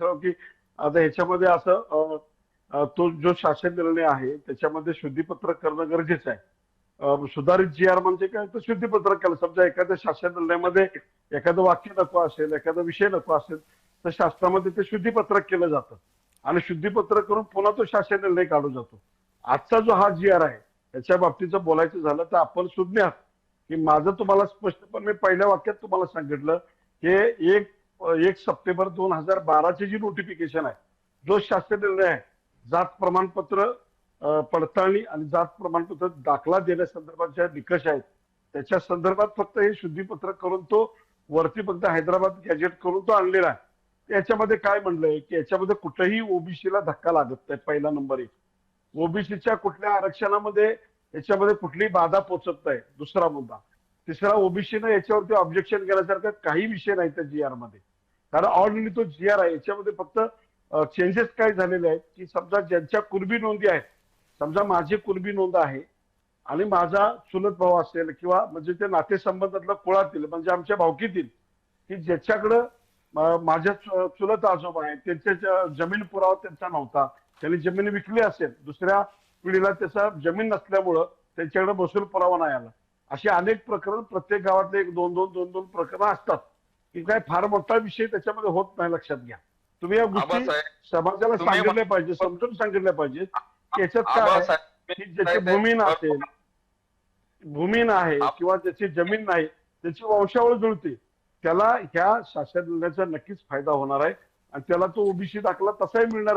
की आता ह्याच्यामध्ये असं तो जो शासन निर्णय आहे त्याच्यामध्ये शुद्धीपत्रक करणं गरजेचं आहे. सुधारित जी आर म्हणजे काय तर शुद्धीपत्रक केलं. समजा एखाद्या शासन निर्णयामध्ये एखादं वाक्य नको असेल, एखादा विषय नको असेल, तर शासनामध्ये ते शुद्धीपत्रक केलं जातं आणि शुद्धीपत्रक करून पुन्हा तो शासन निर्णय काढू जातो. आजचा जो हा जी आर आहे त्याच्या बाबतीचं बोलायचं झालं तर आपण सुज्ञ आहात की माझं तुम्हाला स्पष्टपणे मी पहिल्या वाक्यात तुम्हाला सांगितलं की एक 1 सप्टेंबर 2012 ची जी नोटिफिकेशन आहे, जो शासन निर्णय आहे, जात प्रमाणपत्र पडताळणी आणि जात प्रमाणपत्र दाखला देण्यासंदर्भात ज्या निकष आहेत त्याच्या संदर्भात फक्त हे शुद्धीपत्रक करून तो वरती फक्त हैदराबाद गॅजेट करून तो आणलेला आहे. याच्यामध्ये काय म्हणलंय की याच्यामध्ये कुठेही ओबीसीला धक्का लागत नाही. पहिला नंबर एक, ओबीसीच्या कुठल्या आरक्षणामध्ये याच्यामध्ये कुठलीही बाधा पोचत नाही. दुसरा मुद्दा, तिसरा, ओबीसीनं याच्यावरती ऑब्जेक्शन केल्यासारखं काही विषय नाही त्या जी आर मध्ये. कारण ऑलरेडी तो जी आर आहे याच्यामध्ये फक्त चेंजेस काय झालेले आहेत की समजा ज्यांच्या कुणबी नोंदी आहेत, समजा माझी कुणबी नोंद आहे आणि माझा चुलत भाऊ असेल किंवा म्हणजे ते नातेसंबंधातलं कुळातील म्हणजे आमच्या भावकीतील की ज्याच्याकडं माझ्या चुलत आजोबा आहेत, त्यांच्या जमीन पुरावा त्यांचा नव्हता, त्यांनी जमीन विकली असेल, दुसऱ्या पिढीला त्याचा जमीन नसल्यामुळं त्यांच्याकडे महसूल पुरावा नाही आला, अशी अनेक प्रकरण प्रत्येक गावातले एक दोन दोन दोन दोन प्रकरण असतात की काय फार मोठा विषय त्याच्यामध्ये होत नाही. लक्षात घ्या तुम्ही या गोष्टी समाजाला सांगितल्या पाहिजे, समजून सांगितल्या पाहिजे की याच्यात काय आहे की ज्याची भूमीन असेल, भूमीन आहे किंवा ज्याची जमीन नाही, त्याची वंशावळ जुळते, त्याला ह्या शासन निर्णयाचा नक्कीच फायदा होणार आहे आणि त्याला तो ओबीसी दाखला तसाही मिळणार आहे.